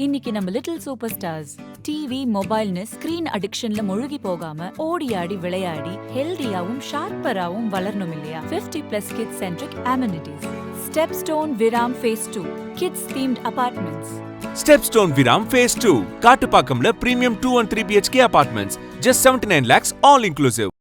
இன்னைக்கு நம்ம little super stars TV மொபைல்னு ஸ்கிரீன் அடிக்ஷன்ல முழுகி போகாம ஓடி ஆடி விளையாடி ஹெல்தியாவும் ஷார்ப்பராவும் வளரணும் இல்லையா? 50+ kids centric amenities. Stepstone Viram phase 2 kids themed apartments. Stepstone Viram Phase 2 காட்டுப்பாக்கம்ல premium 2 and 3 BHK apartments just 79 lakhs all inclusive.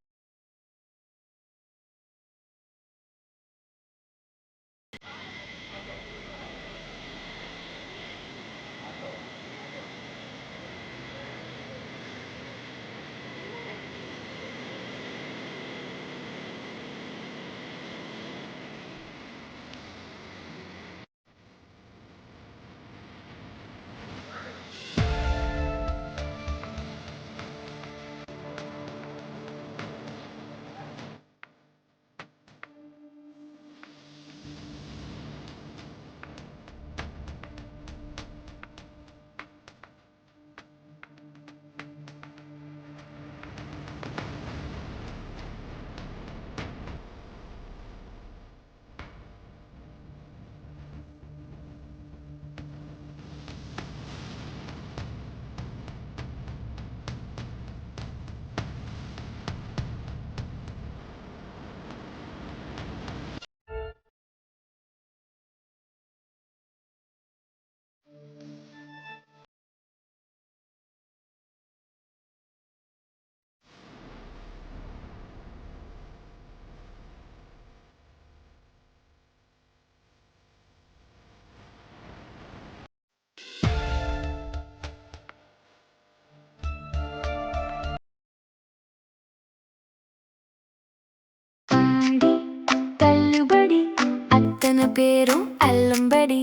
பேரும் அல்லம்படி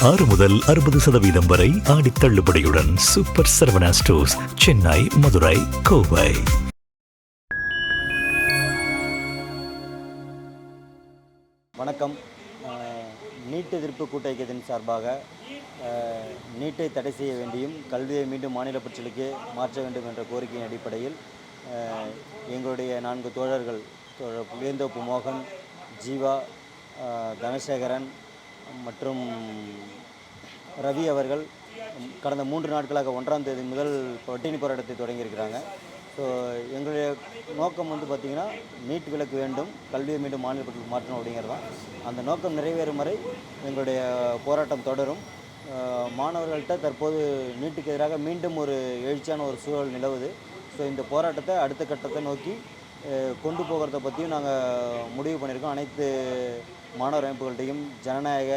6 முதல் 60% வரை ஆடி தள்ளுபடியுடன் சூப்பர் சரவணா ஸ்டோர்ஸ், சென்னை, மதுரை, கோவை. வணக்கம். நீட் எதிர்ப்பு கூட்டமைப்பின் சார்பாக நீட்டை தடை செய்ய வேண்டியும் கல்வியை மீண்டும் மாநில பற்றியலுக்கு மாற்ற வேண்டும் என்ற கோரிக்கையின் அடிப்படையில் எங்களுடைய 4 தோழர்கள் புளியந்தோப்பு மோகன், ஜீவா, தனசேகரன் மற்றும் ரவி அவர்கள் கடந்த 3 நாட்களாக 1ஆம் தேதி முதல் பட்டினி போராட்டத்தை தொடங்கியிருக்கிறாங்க. ஸோ எங்களுடைய நோக்கம் பார்த்திங்கன்னா நீட் விலக்கு வேண்டும், கல்வியை மீண்டும் மாநில பட்டியலுக்கு மாற்றணும் அப்படிங்கிறது தான். அந்த நோக்கம் நிறைவேறும் வரை எங்களுடைய போராட்டம் தொடரும். மாணவர்கள்ட்ட தற்போது நீட்டுக்கு எதிராக மீண்டும் ஒரு எழுச்சியான ஒரு சூழல் நிலவுது. ஸோ இந்த போராட்டத்தை அடுத்த கட்டத்தை நோக்கி கொண்டு போகிறத பற்றியும் நாங்கள் முடிவு பண்ணியிருக்கோம். அனைத்து மாணவர் அமைப்புகள்கிட்டையும் ஜனநாயக,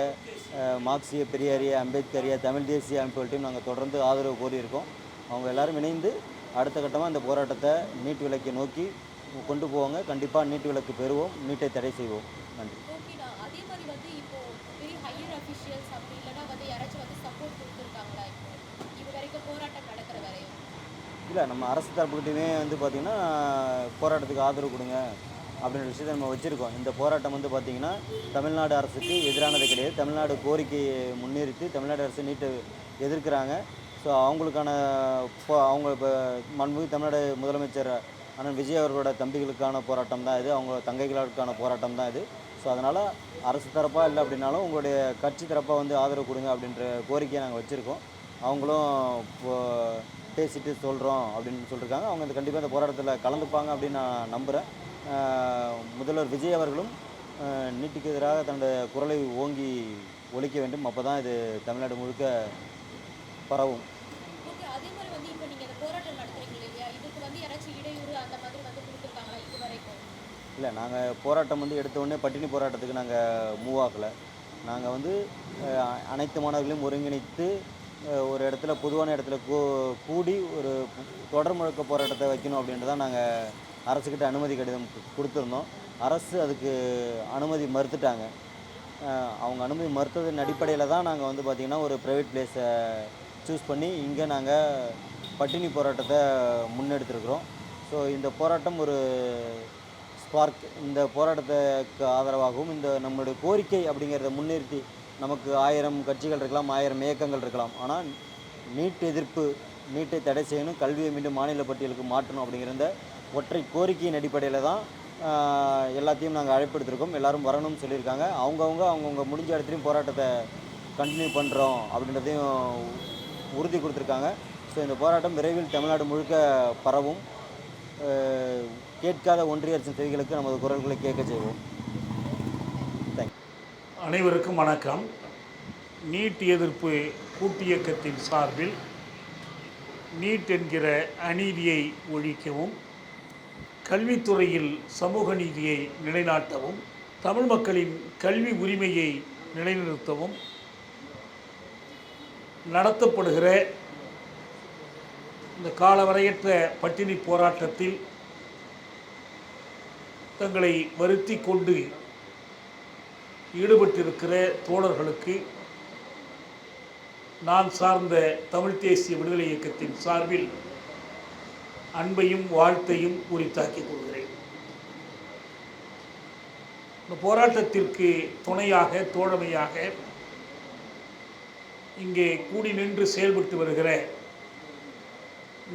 மார்க்சிய, பெரியாரிய, அம்பேத்கரிய, தமிழ் தேசிய அமைப்புகள்கிட்டையும் நாங்கள் தொடர்ந்து ஆதரவு கோரியிருக்கோம். அவங்க எல்லோரும் இணைந்து அடுத்த கட்டமாக இந்த போராட்டத்தை நீட் விலக்கை நோக்கி கொண்டு போவாங்க. கண்டிப்பாக நீட் விலக்கு பெறுவோம், நீட்டை தடை செய்வோம். நன்றி. இல்லை, நம்ம அரசு தரப்புக்கிட்டையுமே பார்த்திங்கன்னா போராட்டத்துக்கு ஆதரவு கொடுங்க அப்படின்ற விஷயத்தை நம்ம வச்சுருக்கோம். இந்த போராட்டம் பார்த்திங்கன்னா தமிழ்நாடு அரசுக்கு எதிரானது கிடையாது. தமிழ்நாடு கோரிக்கையை முன்னிறுத்தி தமிழ்நாடு அரசு நீட்டை எதிர்க்கிறாங்க. ஸோ அவங்களுக்கான அவங்க இப்போ மண்புமிகு தமிழ்நாடு முதலமைச்சர் அண்ணன் விஜய் அவர்களோட தம்பிகளுக்கான போராட்டம் தான் இது, அவங்க தங்கைகளுக்கான போராட்டம் தான் இது. ஸோ அதனால் அரசு தரப்பாக இல்லை அப்படின்னாலும் உங்களுடைய கட்சி தரப்பாக ஆதரவு கொடுங்க அப்படின்ற கோரிக்கையை நாங்கள் வச்சுருக்கோம். அவங்களும் இப்போது பேசிட்டு சொல்கிறோம் அப்படின்னு சொல்லியிருக்காங்க. அவங்க கண்டிப்பாக இந்த போராட்டத்தில் கலந்துப்பாங்க அப்படின்னு நான் நம்புகிறேன். முதல்வர் விஜய் அவர்களும் நீட்டுக்கு எதிராக தன்னுடைய குரலை ஓங்கி ஒலிக்க வேண்டும். அப்போ தான் இது தமிழ்நாடு முழுக்க பரவும். இல்லை, நாங்கள் போராட்டம் எடுத்த உடனே பட்டினி போராட்டத்துக்கு நாங்கள் மூவ் ஆகலை. நாங்கள் அனைத்து மாணவர்களையும் ஒருங்கிணைத்து ஒரு இடத்துல பொதுவான இடத்துல கூடி ஒரு தொடர் முழக்க போராட்டத்தை வைக்கணும் அப்படின்ட்டு தான் நாங்கள் அரசுக்கிட்ட அனுமதி கடிதம் கொடுத்துருந்தோம். அரசு அதுக்கு அனுமதி மறுத்துட்டாங்க. அவங்க அனுமதி மறுத்ததன் அடிப்படையில் தான் நாங்கள் பார்த்திங்கன்னா ஒரு ப்ரைவேட் பிளேஸை சூஸ் பண்ணி இங்கே நாங்கள் பட்டினி போராட்டத்தை முன்னெடுத்துருக்குறோம். ஸோ இந்த போராட்டம் ஒரு ஸ்பார்க். இந்த போராட்டத்துக்கு ஆதரவாகவும் இந்த நம்மளுடைய கோரிக்கை அப்படிங்கிறத முன்னிறுத்தி நமக்கு 1000 கட்சிகள் இருக்கலாம், 1000 இயக்கங்கள் இருக்கலாம். ஆனால் நீட் எதிர்ப்பு, நீட்டை தடை செய்யணும், கல்வியை மீண்டும் மாநில பட்டியலுக்கு மாற்றணும் அப்படிங்கிற இந்த ஒற்றை கோரிக்கையின் அடிப்படையில் தான் எல்லாத்தையும் நாங்கள் அழைப்படுத்திருக்கோம். எல்லோரும் வரணும்னு சொல்லியிருக்காங்க. அவங்கவுங்க முடிஞ்ச இடத்துலையும் போராட்டத்தை கண்டினியூ பண்ணுறோம் அப்படின்றதையும் உறுதி கொடுத்துருக்காங்க. ஸோ இந்த போராட்டம் விரைவில் தமிழ்நாடு முழுக்க பரவும். கேட்காத ஒன்றிய அரசின் செவிகளுக்கு நமது குரல்களை கேட்க செய்வோம். தேங்க்யூ. அனைவருக்கும் வணக்கம். நீட் எதிர்ப்பு கூட்டியக்கத்தின் சார்பில் நீட் என்கிற அநீதியை ஒழிக்கவும், கல்வித்துறையில் சமூக நீதியை நிலைநாட்டவும், தமிழ் மக்களின் கல்வி உரிமையை நிலைநிறுத்தவும் நடத்தப்படுகிற இந்த காலவரையற்ற பட்டினி போராட்டத்தில் தங்களை வருத்தி கொண்டு ஈடுபட்டிருக்கிற தோழர்களுக்கு நான் சார்ந்த தமிழ் தேசிய விடுதலை இயக்கத்தின் சார்பில் அன்பையும் வாழ்த்தையும் உரித்தாக்கிக் கொள்கிறேன். இந்த போராட்டத்திற்கு துணையாக, தோழமையாக இங்கே கூடி நின்று செயல்பட்டு வருகிற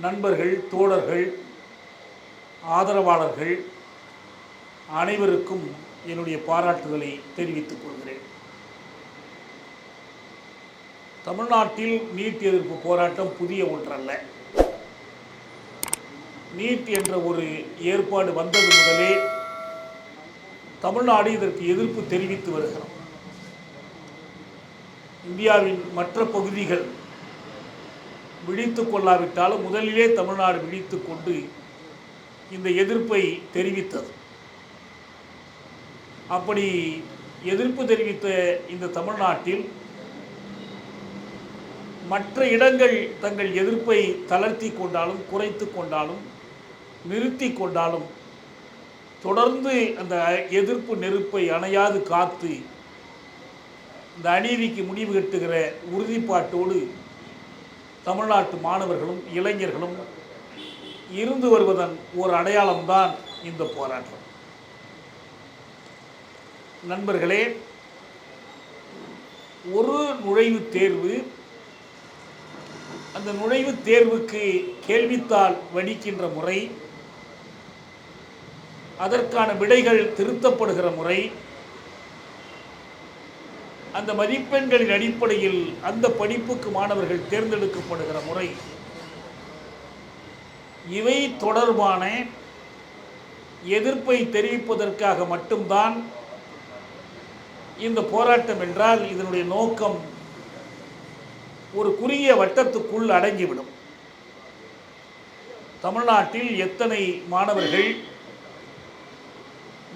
நண்பர்கள், தோழர்கள், ஆதரவாளர்கள் அனைவருக்கும் என்னுடைய பாராட்டுதலை தெரிவித்துக் கொள்கிறேன். தமிழ்நாட்டில் நீட் எதிர்ப்பு போராட்டம் புதிய ஒன்றல்ல. நீட் என்ற ஒரு ஏற்பாடு வந்தது முதலே தமிழ்நாடு இதற்கு எதிர்ப்பு தெரிவித்து வருகிறோம். இந்தியாவின் மற்ற பகுதிகள் விழித்து கொள்ளாவிட்டாலும் முதலிலே தமிழ்நாடு விழித்து கொண்டு இந்த எதிர்ப்பை தெரிவித்தது. அப்படி எதிர்ப்பு தெரிவித்த இந்த தமிழ்நாட்டில் மற்ற இடங்கள் தங்கள் எதிர்ப்பை தளர்த்தி கொண்டாலும், குறைத்து கொண்டாலும், நிறுத்தி கொண்டாலும் தொடர்ந்து அந்த எதிர்ப்பு நெருப்பை அணையாது காத்து இந்த அநீதிக்கு முடிவு கட்டுகிற உறுதிப்பாட்டோடு தமிழ்நாட்டு மாணவர்களும் இளைஞர்களும் இருந்து வருவதன் ஒரு அடையாளம்தான் இந்த போராட்டம். நண்பர்களே, ஒரு நுழைவுத் தேர்வு, அந்த நுழைவுத் தேர்வுக்கு கேள்வித்தாள் வடிக்கின்ற முறை, அதற்கான விடைகள் திருத்தப்படுகிற முறை, அந்த மதிப்பெண்களின் அடிப்படையில் அந்த படிப்புக்கு மாணவர்கள் தேர்ந்தெடுக்கப்படுகிற முறை, இவை தொடர்பான எதிர்ப்பை தெரிவிப்பதற்காக மட்டும்தான் இந்த போராட்டம் என்றால் இதனுடைய நோக்கம் ஒரு குறுகிய வட்டத்துக்குள் அடங்கிவிடும். தமிழ்நாட்டில் எத்தனை மாணவர்கள்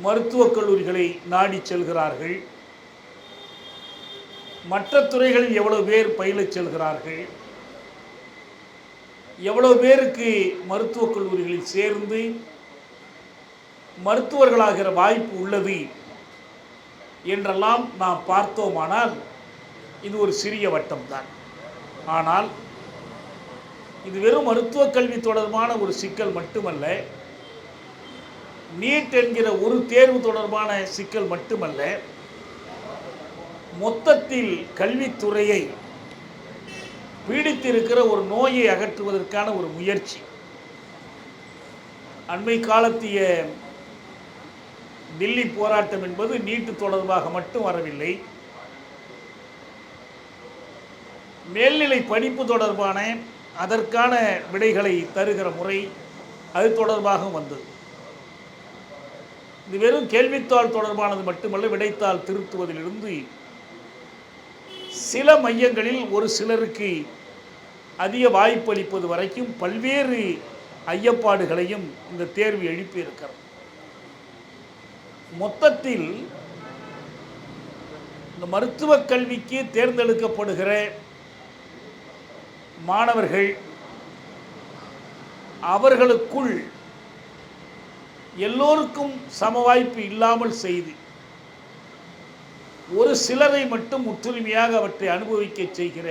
மருத்துவக் கல்லூரிகளை நாடி செல்கிறார்கள், மற்ற துறைகளில் எவ்வளவு பேர் பயிலச் செல்கிறார்கள், எவ்வளவு பேருக்கு மருத்துவக் கல்லூரிகளில் சேர்ந்து மருத்துவர்களாகிற வாய்ப்பு உள்ளது என்றெல்லாம் நாம் பார்த்தோமானால் இது ஒரு சிறிய வட்டம்தான். ஆனால் இது வெறும் மருத்துவக் கல்வி தொடர்பான ஒரு சிக்கல் மட்டுமல்ல, நீட் என்கிற ஒரு தேர்வு தொடர்பான சிக்கல் மட்டுமல்ல, மொத்தத்தில் கல்வித்துறையை பீடித்திருக்கிற ஒரு நோயை அகற்றுவதற்கான ஒரு முயற்சி. அண்மை காலத்திய தில்லி போராட்டம் என்பது நீட்டு தொடர்பாக மட்டும் வரவில்லை, மேல்நிலை படிப்பு தொடர்பான அதற்கான விடைகளை தருகிற முறை அது தொடர்பாக வந்தது. இது வெறும் கேள்வித்தாள் தொடர்பானது மட்டுமல்ல, விடைத்தாள் திருத்துவதிலிருந்து சில மையங்களில் ஒரு சிலருக்கு அதிக வாய்ப்பளிப்பது வரைக்கும் பல்வேறு ஐயப்பாடுகளையும் இந்த தேர்வு எழுப்பியிருக்கிறது. மொத்தத்தில் இந்த மருத்துவக் கல்விக்கு தேர்ந்தெடுக்கப்படுகிற மாணவர்கள் அவர்களுக்குள் எல்லோருக்கும் சம வாய்ப்பு இல்லாமல் செய்து ஒரு சிலரை மட்டும் முற்றுரிமையாக அவற்றை அனுபவிக்க செய்கிற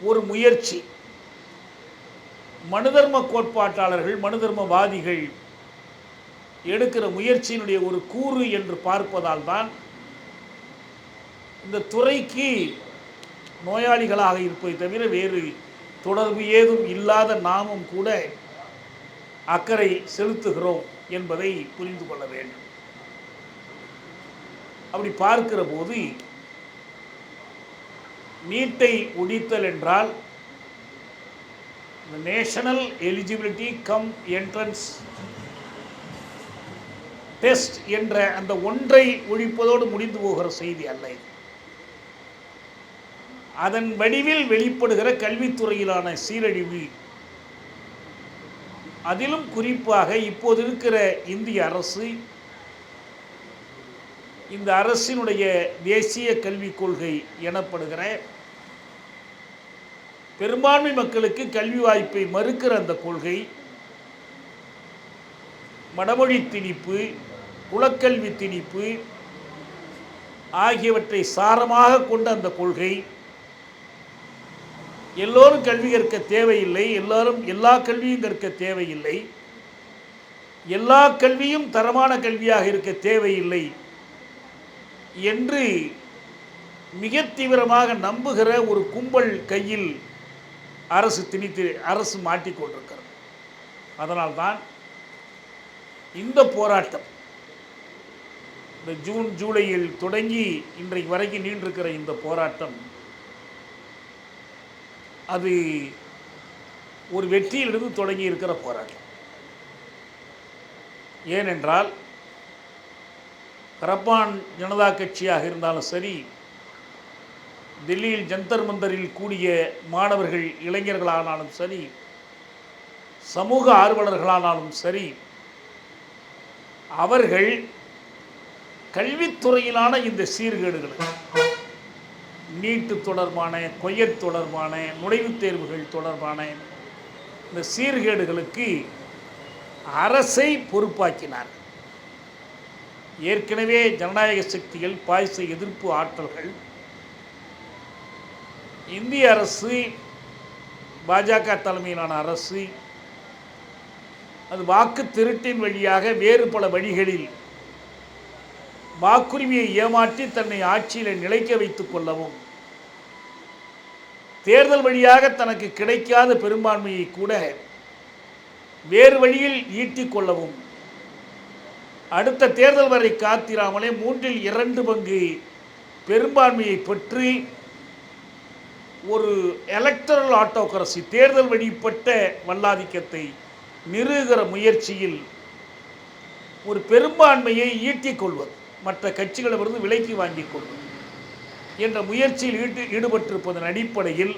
ஒரு முயற்சி மனுதர்ம கோட்பாட்டாளர்கள், மனுதர்மவாதிகள் எடுக்கிற முயற்சியினுடைய ஒரு கூறு என்று பார்ப்பதால் தான் இந்த துறைக்கு நோயாளிகளாக இருப்பதை தவிர வேறு தொடர்பு ஏதும் இல்லாத நாமும் கூட அக்கறை செலுத்துகிறோம் என்பதை புரிந்து கொள்ள வேண்டும். அப்படி பார்க்கிற போது நீட்டை ஒழித்தல் என்றால் national eligibility come entrance test என்ற அந்த ஒன்றை ஒழிப்பதோடு முடிந்து போகிற செய்தி அல்ல இது. அதன் வடிவில் வெளிப்படுகிற கல்வித்துறையிலான சீரழிவு, அதிலும் குறிப்பாக இப்போது இருக்கிற இந்திய அரசு, இந்த அரசினுடைய தேசிய கல்விக் கொள்கை எனப்படுகிற பெரும்பான்மை மக்களுக்கு கல்வி வாய்ப்பை மறுக்கிற அந்த கொள்கை, மடமொழி திணிப்பு, குலக்கல்வி திணிப்பு ஆகியவற்றை சாரமாக கொண்ட அந்த கொள்கை, எல்லோரும் கல்வி கற்க தேவையில்லை, எல்லாரும் எல்லா கல்வியும் கற்க தேவையில்லை, எல்லா கல்வியும் தரமான கல்வியாக இருக்க தேவையில்லை என்று மிக தீவிரமாக நம்புகிற ஒரு கும்பல் கையில் அரசு மாட்டிக்கொண்டிருக்கிறது. அதனால்தான் இந்த போராட்டம் இந்த ஜூன் ஜூலையில் தொடங்கி இன்றைக்கு வரைக்கும் நீண்டிருக்கிற இந்த போராட்டம் அது ஒரு வெற்றியிலிருந்து தொடங்கி இருக்கிற போராட்டம். ஏனென்றால் கரப்பான் ஜனதா கட்சியாக இருந்தாலும் சரி, டெல்லியில் ஜந்தர் மந்தரில் கூடிய மாணவர்கள் இளைஞர்களானாலும் சரி, சமூக ஆர்வலர்களானாலும் சரி, அவர்கள் கல்வித்துறையிலான இந்த சீர்கேடுகள், நீட்டு தொடர்பான, கொயட் தொடர்பான, நுழைவுத் தேர்வுகள் தொடர்பான இந்த சீர்கேடுகளுக்கு அரசை பொறுப்பாக்கினார். ஏற்கனவே ஜனநாயக சக்திகள், பாய்ச எதிர்ப்பு ஆற்றல்கள் இந்திய அரசு, பாஜக தலைமையிலான அரசு, அது வாக்கு திருட்டின் வழியாக வேறு பல வழிகளில் வாக்குரிமையை ஏமாற்றி தன்னை ஆட்சியில் நிலைக்க வைத்துக் கொள்ளவும், தேர்தல் வழியாக தனக்கு கிடைக்காத பெரும்பான்மையை கூட வேறு வழியில் ஈட்டிக் கொள்ளவும், அடுத்த தேர்தல் வரை காத்திராமலே 2/3 பெரும்பான்மையை பெற்று ஒரு எலக்டரல் ஆட்டோக்ரசி, தேர்தல் வழிப்பட்ட வல்லாதிக்கத்தை நிறுவுகிற முயற்சியில் ஒரு பெரும்பான்மையை ஈட்டிக் கொள்வது, மற்ற கட்சிகளிடமிருந்து விலைக்கு வாங்கிக் கொள்வது என்ற முயற்சியில் ஈடுபட்டிருப்பதன் அடிப்படையில்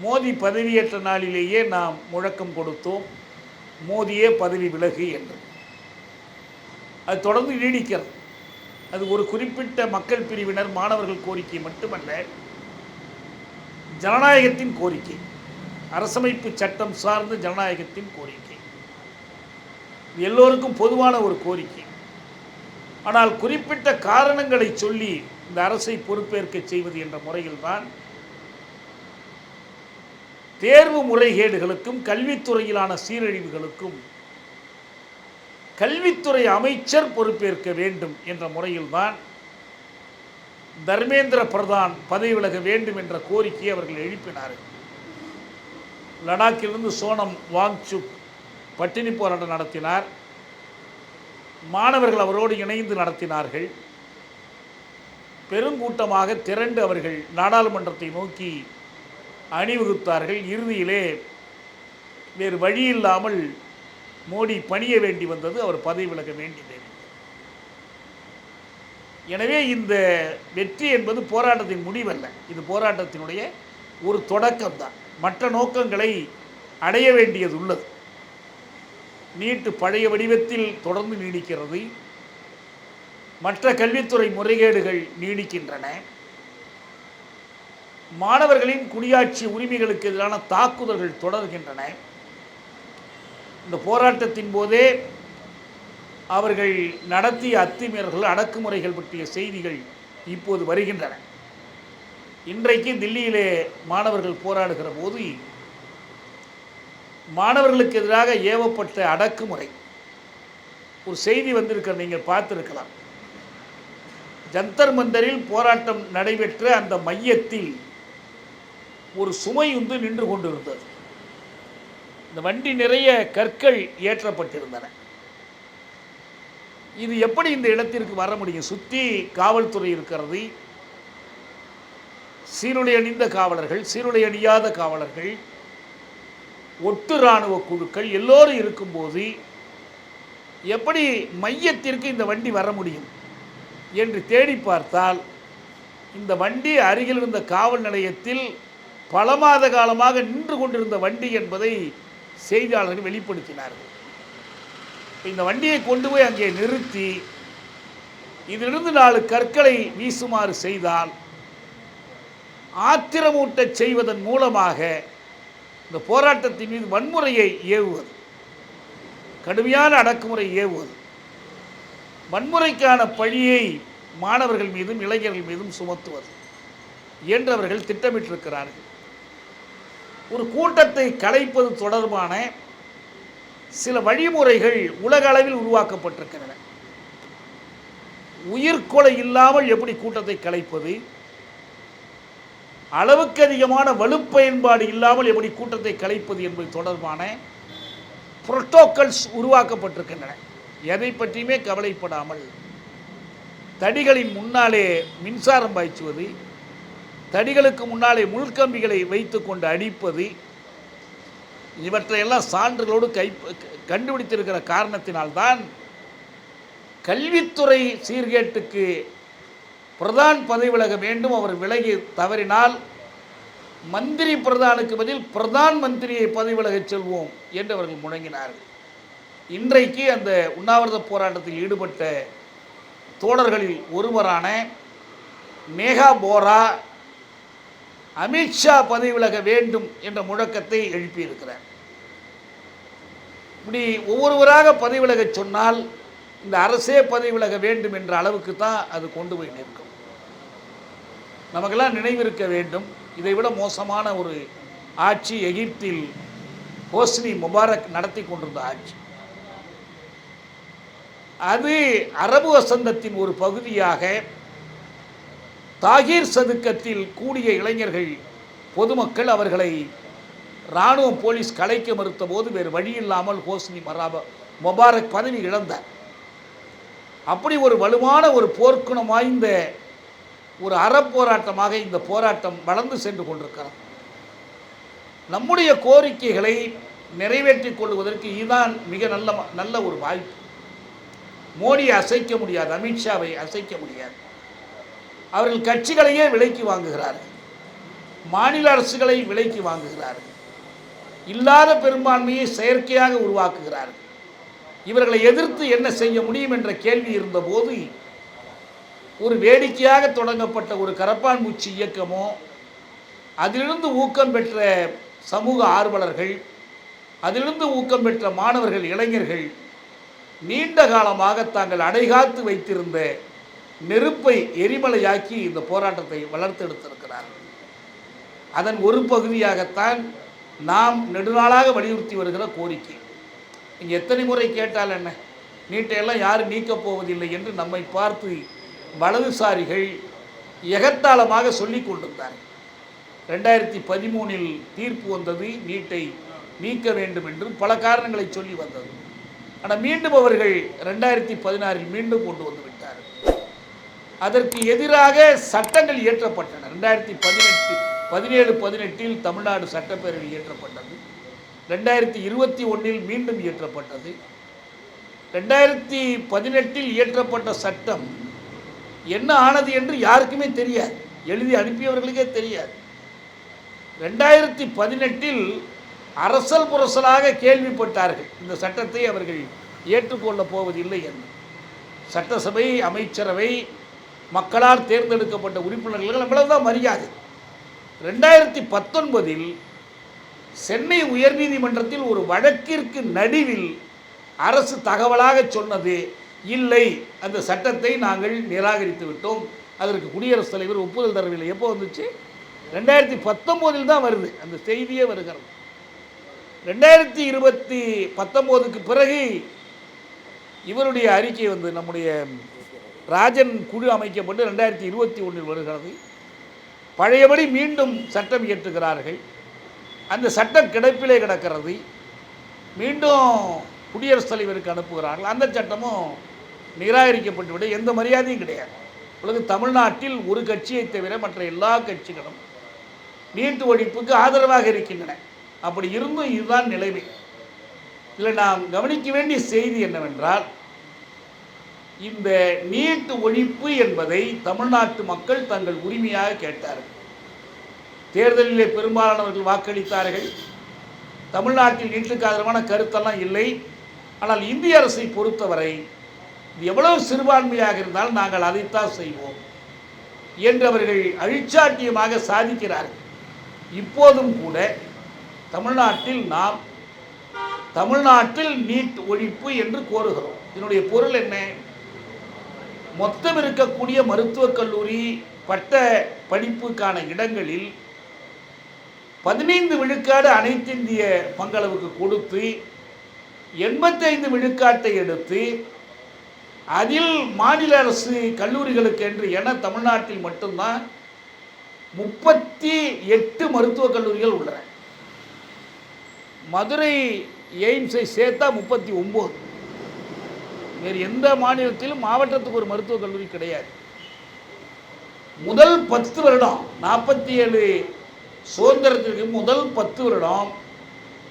மோடி பதவியேற்ற நாளிலேயே நாம் முழக்கம் கொடுத்தோம், மோடியே பதவி விலகு என்று. அது தொடர்ந்து நீடிக்கிறது. அது ஒரு குறிப்பிட்ட மக்கள் பிரிவினர், மாணவர்கள் கோரிக்கை மட்டுமல்ல, ஜனநாயகத்தின் கோரிக்கை, அரசமைப்பு சட்டம் சார்ந்த ஜனநாயகத்தின் கோரிக்கை, எல்லோருக்கும் பொதுவான ஒரு கோரிக்கை. ஆனால் குறிப்பிட்ட காரணங்களை சொல்லி இந்த அரசை பொறுப்பேற்க செய்வது என்ற முறையில்தான் தேர்வு முறைகேடுகளுக்கும் கல்வித்துறையிலான சீரழிவுகளுக்கும் கல்வித்துறை அமைச்சர் பொறுப்பேற்க வேண்டும் என்ற முறையில்தான் தர்மேந்திர பிரதான் பதவி விலக வேண்டும் என்ற கோரிக்கையை அவர்கள் எழுப்பினார்கள். லடாக்கிலிருந்து சோனம் வாங்சுக் பட்டினி போராட்டம் நடத்தினார். மாணவர்கள் அவரோடு இணைந்து நடத்தினார்கள். பெருங்கூட்டமாக திரண்டு அவர்கள் நாடாளுமன்றத்தை நோக்கி அணிவகுத்தார்கள். இறுதியிலே வேறு வழி இல்லாமல் மோடி பணிய வேண்டி வந்தது, அவர் பதவி விலக வேண்டியது. எனவே இந்த வெற்றி என்பது போராட்டத்தின் முடிவல்ல, இது போராட்டத்தினுடைய ஒரு தொடக்கம்தான். மற்ற நோக்கங்களை அடைய வேண்டியது உள்ளது. நீட்டு பழைய வடிவத்தில் தொடர்ந்து நீடிக்கிறது, மற்ற கல்வித்துறை முறைகேடுகள் நீடிக்கின்றன, மாணவர்களின் குடியாட்சி உரிமைகளுக்கு எதிரான தாக்குதல்கள் தொடர்கின்றன. இந்த போராட்டத்தின் போதே அவர்கள் நடத்திய அத்துமீறல்கள், அடக்குமுறைகள் பற்றிய செய்திகள் இப்போது வருகின்றன. இன்றைக்கு தில்லியிலே மாணவர்கள் போராடுகிற போது மாணவர்களுக்கு எதிராக ஏவப்பட்ட அடக்குமுறை ஒரு செய்தி வந்திருக்கிற நீங்கள் பார்த்துருக்கலாம். ஜந்தர் மந்தரில் போராட்டம் நடைபெற்ற அந்த மையத்தில் ஒரு சுமை உந்து நின்று கொண்டிருந்தது. இந்த வண்டி நிறைய கற்கள் ஏற்றப்பட்டிருந்தன. இது எப்படி இந்த இடத்திற்கு வர முடியும்? சுற்றி காவல்துறை இருக்கிறது, சீருடை அணிந்த காவலர்கள், சீருடை அணியாத காவலர்கள், ஒட்டு இராணுவ குழுக்கள் எல்லோரும் இருக்கும்போது எப்படி மையத்திற்கு இந்த வண்டி வர முடியும் என்று தேடி பார்த்தால் இந்த வண்டி அருகில் இருந்த காவல் நிலையத்தில் பல மாத காலமாக நின்று கொண்டிருந்த வண்டி என்பதை செய்தியாளர்கள் வெளிப்படுத்தினார்கள். இந்த வண்டியை கொண்டு போய் அங்கே நிறுத்தி இதிலிருந்து 4 கற்களை வீசுமாறு செய்தால் ஆத்திரமூட்டச் செய்வதன் மூலமாக இந்த போராட்டத்தின் மீது வன்முறையை ஏவுவது, கடுமையான அடக்குமுறை ஏவுவது, வன்முறைக்கான பழியை மாணவர்கள் மீதும் இளைஞர்கள் மீதும் சுமத்துவது என்று அவர்கள் திட்டமிட்டிருக்கிறார்கள். ஒரு கூட்டத்தை கலைப்பது தொடர்பான சில வழிமுறைகள் உலக அளவில் உருவாக்கப்பட்டிருக்கின்றன. உயிர்கொலை இல்லாமல் எப்படி கூட்டத்தை கலைப்பது, அளவுக்கு அதிகமான வலுப்பயன்பாடு இல்லாமல் எப்படி கூட்டத்தை கலைப்பது என்பது தொடர்பான புரோட்டோகால்ஸ் உருவாக்கப்பட்டிருக்கின்றன. எதை பற்றியுமே கவலைப்படாமல் தடிகளின் முன்னாலே மின்சாரம் பாய்ச்சுவது, தடிகளுக்கு முன்னாலே முள்கம்பிகளை வைத்து கொண்டு அடிப்பது, இவற்றையெல்லாம் சான்றுகளோடு கண்டுபிடித்திருக்கிற காரணத்தினால்தான் கல்வித்துறை சீர்கேட்டுக்கு பிரதான் பதவி விலக வேண்டும். அவர் விலகி தவறினால் மந்திரி பிரதானுக்கு பதில் பிரதான் மந்திரியை பதவி விலகச் செல்வோம் என்று அவர்கள் முழங்கினார்கள். இன்றைக்கு அந்த உண்ணாவிரத போராட்டத்தில் ஈடுபட்ட தோழர்களில் ஒருவரான மேகா போரா அமித்ஷா பதவி விலக வேண்டும் என்ற முழக்கத்தை எழுப்பியிருக்கிறார். இப்படி ஒவ்வொருவராக பதவி விலகச் சொன்னால் இந்த அரசே பதவி விலக வேண்டும் என்ற அளவுக்கு தான் அது கொண்டு போய் நிற்கும். நமக்கெல்லாம் நினைவிருக்க வேண்டும், இதைவிட மோசமான ஒரு ஆட்சி எகிப்தில் ஹோஸ்னி முபாரக் நடத்தி கொண்டிருந்த ஆட்சி. அது அரபு வசந்தத்தின் ஒரு பகுதியாக தாகீர் சதுக்கத்தில் கூடிய இளைஞர்கள், பொதுமக்கள் அவர்களை இராணுவம் போலீஸ் கலைக்க மறுத்த போது வேறு வழியில்லாமல் ஹோஸ்னி முபாரக் பதவி இழந்தார். அப்படி ஒரு வலுவான ஒரு போர்க்குணம் வாய்ந்த ஒரு அறப்போராட்டமாக இந்த போராட்டம் வளர்ந்து சென்று கொண்டிருக்கிறது. நம்முடைய கோரிக்கைகளை நிறைவேற்றிக் கொள்வதற்கு இதுதான் மிக நல்ல ஒரு வாய்ப்பு. மோடியை அசைக்க முடியாது, அமித்ஷாவை அசைக்க முடியாது. அவர்கள் கட்சிகளையே விலைக்கு வாங்குகிறார்கள், மாநில அரசுகளை விலைக்கு வாங்குகிறார்கள், இல்லாத பெரும்பான்மையை செயற்கையாக உருவாக்குகிறார்கள். இவர்களை எதிர்த்து என்ன செய்ய முடியும் என்ற கேள்வி இருந்தபோது ஒரு வேடிக்கையாக தொடங்கப்பட்ட ஒரு கரப்பான்பூச்சி இயக்கமோ, அதிலிருந்து ஊக்கம் பெற்ற சமூக ஆர்வலர்கள், அதிலிருந்து ஊக்கம் பெற்ற மாணவர்கள், இளைஞர்கள் நீண்ட காலமாக தாங்கள் அடைகாத்து வைத்திருந்த நெருப்பை எரிமலையாக்கி இந்த போராட்டத்தை வளர்த்தெடுத்திருக்கிறார்கள். அதன் ஒரு பகுதியாகத்தான் நாம் நெடுநாளாக வலியுறுத்தி வருகிற கோரிக்கை. இங்கே எத்தனை முறை கேட்டால் என்ன, நீட்டையெல்லாம் யாரும் நீக்கப் போவதில்லை என்று நம்மை பார்த்து வலதுசாரிகள் எகத்தாளமாக சொல்லி கொண்டிருந்தார்கள். 2013 தீர்ப்பு வந்தது, நீட்டை நீக்க வேண்டும் என்று பல காரணங்களை சொல்லி வந்தது. ஆனால் மீண்டும் அவர்கள் 2016 மீண்டும் கொண்டு வந்து விட்டார்கள். அதற்கு எதிராக சட்டங்கள் இயற்றப்பட்டன. 2017-18 தமிழ்நாடு சட்டப்பேரவை இயற்றப்பட்டது. 2021 மீண்டும் இயற்றப்பட்டது. 2018 இயற்றப்பட்ட சட்டம் என்ன ஆனது என்று யாருக்குமே தெரியாது, எழுதி அனுப்பியவர்களுக்கே தெரியாது. 2018 அரசல் புரசலாக கேள்விப்பட்டார்கள் இந்த சட்டத்தை அவர்கள் ஏற்றுக்கொள்ளப் போவதில்லை என்று. சட்டசபை, அமைச்சரவை, மக்களால் தேர்ந்தெடுக்கப்பட்ட உறுப்பினர்கள் அவ்வளவுதான் மரியாதை. 2019 சென்னை உயர்நீதிமன்றத்தில் ஒரு வழக்கிற்கு நடுவில் அரசு தகவலாக சொன்னது, இல்லை அந்த சட்டத்தை நாங்கள் நிராகரித்து விட்டோம், அதற்கு குடியரசுத் தலைவர் ஒப்புதல் தரவில்லை. எப்போ வந்துச்சு? 2019 தான் வருது, அந்த செய்தியே வருகிறது. 2019க்கு பிறகு இவருடைய அறிக்கை வந்து நம்முடைய ராஜன் குழு அமைக்கப்பட்டு 2021 வருகிறது. பழையபடி மீண்டும் சட்டம் இயற்றுகிறார்கள். அந்த சட்டம் கிடப்பிலே கிடக்கிறது. மீண்டும் குடியரசுத் தலைவருக்கு அனுப்புகிறார்கள். அந்த சட்டமும் நிராகரிக்கப்பட்டுவிட எந்த மரியாதையும் கிடையாது. உலக தமிழ்நாட்டில் ஒரு கட்சியை தவிர மற்ற எல்லா கட்சிகளும் நீட் ஒழிப்புக்கு ஆதரவாக இருக்கின்றன. அப்படி இருந்தும் இதுதான் நிலைமை. இதில் நாம் கவனிக்க வேண்டிய செய்தி என்னவென்றால், இந்த நீட் ஒழிப்பு என்பதை தமிழ்நாட்டு மக்கள் தங்கள் உரிமையாக கேட்டார்கள். தேர்தலிலே பெரும்பாலானவர்கள் வாக்களித்தார்கள். தமிழ்நாட்டில் நீட்டுக்கு ஆதரவான கருத்தெல்லாம் இல்லை. ஆனால் இந்திய அரசை பொறுத்தவரை இது எவ்வளவு சிறுபான்மையாக இருந்தாலும் நாங்கள் அதைத்தான் செய்வோம் என்று அவர்கள் அழிச்சாட்டியமாக சாதிக்கிறார்கள். இப்போதும் கூட தமிழ்நாட்டில் நீட் ஒழிப்பு என்று கோருகிறோம். இதனுடைய பொருள் என்ன? மொத்தம் இருக்கக்கூடிய மருத்துவக் கல்லூரி பட்ட படிப்புக்கான இடங்களில் 15 விழுக்காடு அனைத்து இந்திய பங்களவுக்கு கொடுத்து 85 விழுக்காட்டை எடுத்து அதில் மாநில அரசு கல்லூரிகளுக்கு என்று என தமிழ்நாட்டில் மட்டும்தான் 38 மருத்துவக் கல்லூரிகள் உள்ளன. மதுரை எய்ம்ஸை சேர்த்தா 39. வேறு எந்த மாநிலத்திலும் மாவட்டத்துக்கு ஒரு மருத்துவக் கல்லூரி கிடையாது. முதல் 10 வருடம் 47 சுதந்திரத்திற்கு முதல் 10 வருடம்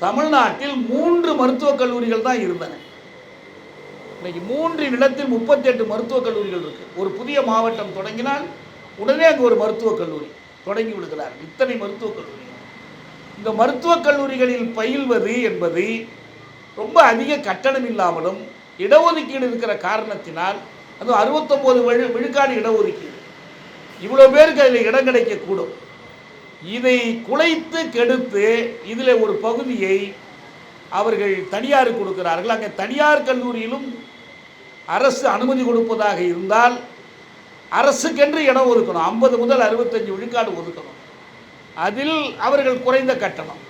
தமிழ்நாட்டில் 3 மருத்துவக் கல்லூரிகள் தான் இருந்தன. இன்னைக்கு 3 இடத்தில் 38 மருத்துவக் கல்லூரிகள் இருக்கு. ஒரு புதிய மாவட்டம் தொடங்கினால் உடனே அங்கே ஒரு மருத்துவக் கல்லூரி தொடங்கி விடுகிறார்கள். இத்தனை மருத்துவக் கல்லூரி. இந்த மருத்துவக் கல்லூரிகளில் பயில்வது என்பது ரொம்ப அதிக கட்டணம் இல்லாமலும் இடஒதுக்கீடு இருக்கிற காரணத்தினால், அது 69 விழுக்காடு இடஒதுக்கீடு, இவ்வளோ பேருக்கு அதில் இடம் கிடைக்கக்கூடும். இதை குலைத்து கெடுத்து இதில் ஒரு பகுதியை அவர்கள் தனியாருக்கு கொடுக்கிறார்கள். அங்கே தனியார் கல்லூரியிலும் அரசு அனுமதி கொடுப்பதாக இருந்தால் அரசுக்கென்று இடம் ஒதுக்கணும். 50 முதல் 65 விழுக்காடு ஒதுக்கணும். அதில் அவர்கள் குறைந்த கட்டணம்.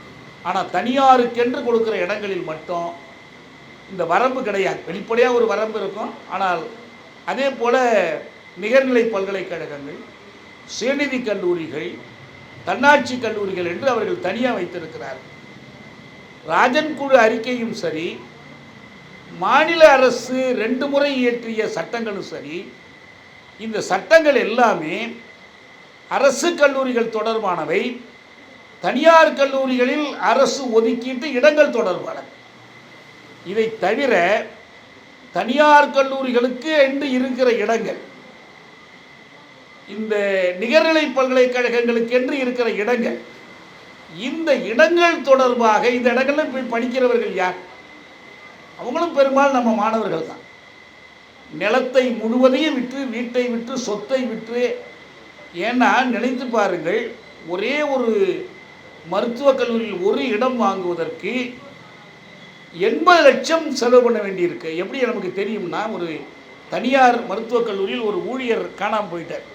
ஆனால் தனியாருக்கென்று கொடுக்குற இடங்களில் மட்டும் இந்த வரம்பு கிடையாது. வெளிப்படையாக ஒரு வரம்பு இருக்கும். ஆனால் அதே போல் நிகர்நிலை பல்கலைக்கழகங்கள், சுயநிதி கல்லூரிகள், தன்னாட்சி கல்லூரிகள் என்று அவர்கள் தனியாக வைத்திருக்கிறார்கள். ராஜன் குழு அறிக்கையும் சரி, மாநில அரசு 2 முறை இயற்றிய சட்டங்களும் சரி, இந்த சட்டங்கள் எல்லாமே அரசு கல்லூரிகள் தொடர்பானவை. தனியார் கல்லூரிகளில் அரசு ஒதுக்கீட்டு இடங்கள் தொடர்பானவை. இதை தவிர தனியார் கல்லூரிகளுக்கு என்று இருக்கிற இடங்கள், இந்த நிகர்நிலை பல்கலைக்கழகங்களுக்கு என்று இருக்கிற இடங்கள், இந்த இடங்கள் தொடர்பாக இந்த இடங்களில் போய் படிக்கிறவர்கள் யார்? அவங்களும் பெரும்பாலும் நம்ம மாணவர்கள் தான். நிலத்தை முழுவதையும் விற்று, வீட்டை விற்று, சொத்தை விற்று. ஏன்னா நினைத்து பாருங்கள், ஒரே ஒரு மருத்துவக் கல்லூரியில் ஒரு இடம் வாங்குவதற்கு 80 லட்சம் செலவு பண்ண வேண்டியிருக்கு. எப்படி நமக்கு தெரியும்னா, ஒரு தனியார் மருத்துவக் கல்லூரியில் ஒரு ஊழியர் காணாமல் போயிட்டார்.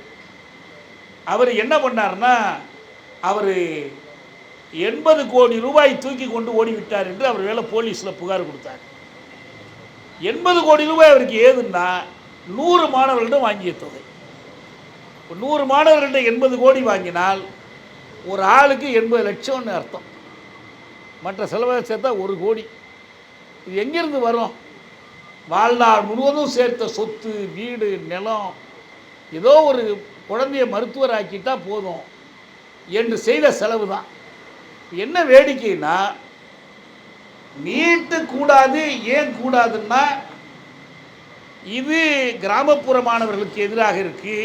அவர் என்ன பண்ணார்னா, அவர் 80 கோடி ரூபாய் தூக்கி கொண்டு ஓடிவிட்டார் என்று அவர் வேலை போலீஸில் புகார் கொடுத்தார். 80 கோடி ரூபாய் அவருக்கு ஏதுன்னா 100 மாணவர்களிடம் வாங்கிய தொகை. 100 மாணவர்களிடம் 80 கோடி வாங்கினால் ஒரு ஆளுக்கு 80 லட்சம்னு அர்த்தம். மற்ற செலவை சேர்த்தா 1 கோடி. இது எங்கேருந்து வரும்? வாழ்நாள் முழுவதும் சேர்த்த சொத்து, வீடு, நிலம், ஏதோ ஒரு குழந்தைய மருத்துவர் ஆக்கிட்டா போதும் என்று செய்த செலவு தான். என்ன வேடிக்கைன்னா, நீட்டு கூடாது. ஏன் கூடாதுன்னா, இது கிராமப்புற மாணவர்களுக்கு எதிராக இருக்கு,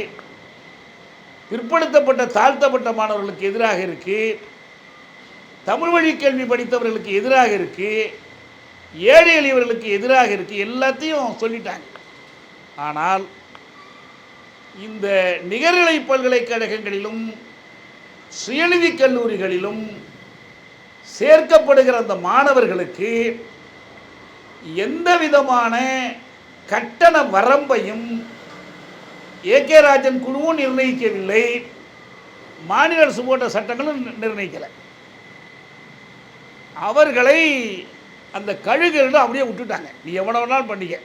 பிற்படுத்தப்பட்ட தாழ்த்தப்பட்ட மாணவர்களுக்கு எதிராக இருக்கு, தமிழ் வழி கல்வி படித்தவர்களுக்கு எதிராக இருக்கு, ஏழை எளியவர்களுக்கு எதிராக இருக்கு, எல்லாத்தையும் சொல்லிட்டாங்க. ஆனால் இந்த நிகர்நிலை பல்கலைக்கழகங்களிலும் சுயநிதி கல்லூரிகளிலும் சேர்க்கப்படுகிற அந்த மாணவர்களுக்கு எந்த விதமான கட்டண வரம்பையும் ஏகே ராஜன் குழுவும் நிர்ணயிக்கவில்லை, மாநில அரசு போட்ட சட்டங்களும் நிர்ணயிக்கலை. அவர்களை அந்த கழுகுகளிடம் அப்படியே விட்டுட்டாங்க. நீ எவ்வளோ வேணாலும் பண்ணிக்க.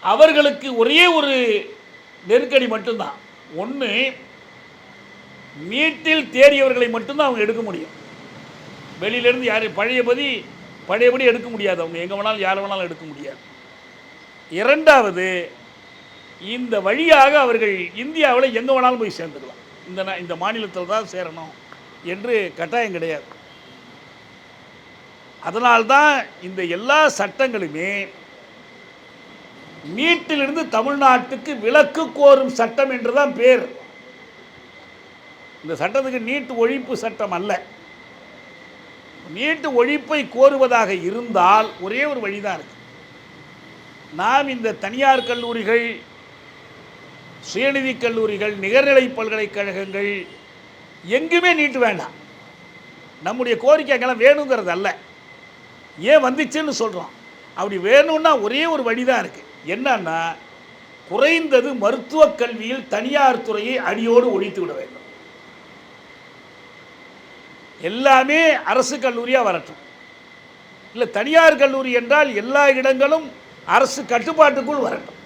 அவர்களுக்கு ஒரே ஒரு நெருக்கடி மட்டும்தான். ஒன்று, நீட்டில் தேறியவர்களை மட்டும்தான் அவங்க எடுக்க முடியும். வெளியிலேருந்து யார் பழையபடி எடுக்க முடியாது. அவங்க எங்கே வேணாலும் யாரை வேணாலும் எடுக்க முடியாது. இரண்டாவது, இந்த வழியாக அவர்கள் இந்தியாவில் எங்கே வேணாலும் போய் சேர்ந்துக்கலாம். இந்த மாநிலத்தில் தான் சேரணும் என்று கட்டாயம் கிடையாது. அதனால்தான் இந்த எல்லா சட்டங்களுமே நீட்டிலிருந்து தமிழ்நாட்டுக்கு விலக்கு கோரும் சட்டம் என்று தான் பேர். இந்த சட்டத்துக்கு நீட் ஒழிப்பு சட்டம் அல்ல. நீட் ஒழிப்பை கோருவதாக இருந்தால் ஒரே ஒரு வழிதான் இருக்கு. நாம் இந்த தனியார் கல்லூரிகள், சுயநிதி கல்லூரிகள், நிகர்நிலை பல்கலைக்கழகங்கள் எங்குமே நீட்டு வேண்டாம். நம்முடைய கோரிக்கைகள்லாம் வேணுங்கிறது அல்ல, ஏன் வந்துச்சுன்னு சொல்கிறோம். அப்படி வேணும்னா ஒரே ஒரு வழி தான் இருக்குது. என்னன்னா, குறைந்தது மருத்துவக் கல்வியில் தனியார் துறையை அடியோடு ஒழித்து விட வேண்டும். எல்லாமே அரசு கல்லூரியாக வரட்டும். இல்லை, தனியார் கல்லூரி என்றால் எல்லா இடங்களும் அரசு கட்டுப்பாட்டுக்குள் வரட்டும்.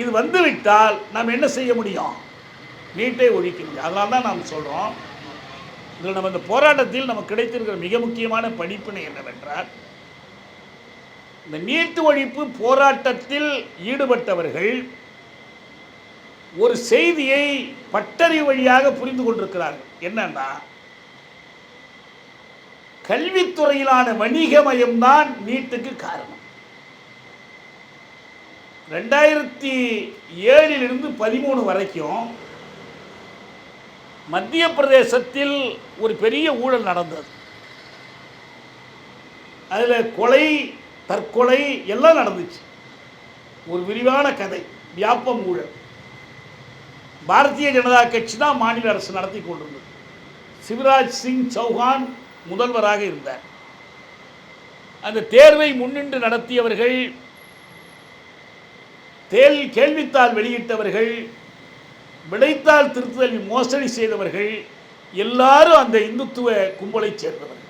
இது வந்துவிட்டால் நாம் என்ன செய்ய முடியும்? நீட்டை ஒழிக்க முடியும். அதனால தான் நாம் சொல்கிறோம், இதில் நம்ம இந்த போராட்டத்தில் நமக்கு கிடைத்திருக்கிற மிக முக்கியமான படிப்பினை என்னவென்றால், இந்த நீட்டு ஒழிப்பு போராட்டத்தில் ஈடுபட்டவர்கள் ஒரு செய்தியை பட்டறிவு வழியாக புரிந்து கொண்டிருக்கிறார்கள். என்னன்னா, கல்வித்துறையிலான வணிகமயம்தான் நீட்டுக்கு காரணம். 2007 13 வரைக்கும் மத்திய பிரதேசத்தில் ஒரு பெரிய ஊழல் நடந்தது. அதில் கொலை, தற்கொலை எல்லாம் நடந்துச்சு. ஒரு விரிவான கதை, வியாபம் ஊழல். பாரதிய ஜனதா கட்சி தான் மாநில அரசு நடத்தி கொண்டிருந்தது. சிவராஜ் சிங் சௌஹான் முதல்வராக இருந்தார். அந்த தேர்வை முன்னின்று நடத்தியவர்கள், கேள்வித்தாள் வெளியிட்டவர்கள், விடைத்தாள் திருத்துதல் மோசடி செய்தவர்கள் எல்லாரும் அந்த இந்துத்துவ கும்பலை சேர்ந்தவர்கள்.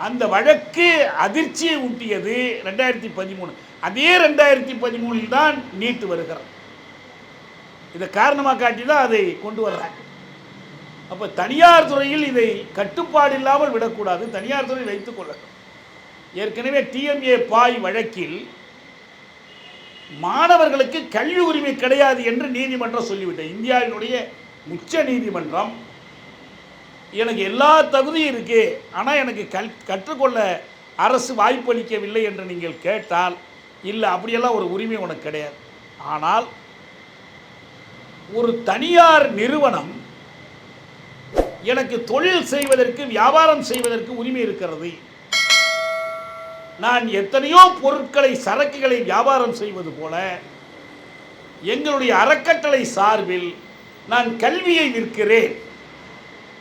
அந்த வழக்கு அதிர்ச்சியை ஊட்டியது 2013. அதே 2013 தான் நீட்டு வருகிறது. இதை காரணமாக காட்டி தான் அதை கொண்டு வர்றாங்க. அப்போ தனியார் துறையில் இதை கட்டுப்பாடு இல்லாமல் விடக்கூடாது, தனியார் துறையில் வைத்துக் கொள்ளணும். ஏற்கனவே டிஎம்ஏ பாய் வழக்கில் மாணவர்களுக்கு கல்வி உரிமை கிடையாது என்று நீதிமன்றம் சொல்லிவிட்டது. இந்தியாவினுடைய உச்ச நீதிமன்றம், எனக்கு எல்லா தகுதியும் இருக்கு, ஆனால் எனக்கு கற்றுக்கொள்ள அரசு வாய்ப்பளிக்கவில்லை என்று நீங்கள் கேட்டால், இல்லை, அப்படியெல்லாம் ஒரு உரிமை உனக்கு கிடையாது. ஆனால் ஒரு தனியார் நிறுவனம் எனக்கு தொழில் செய்வதற்கு, வியாபாரம் செய்வதற்கு உரிமை இருக்கிறது. நான் எத்தனையோ பொருட்களை, சரக்குகளை வியாபாரம் செய்வது போல எங்களுடைய அறக்கட்டளை சார்பில் நான் கல்வியை விற்கிறேன்,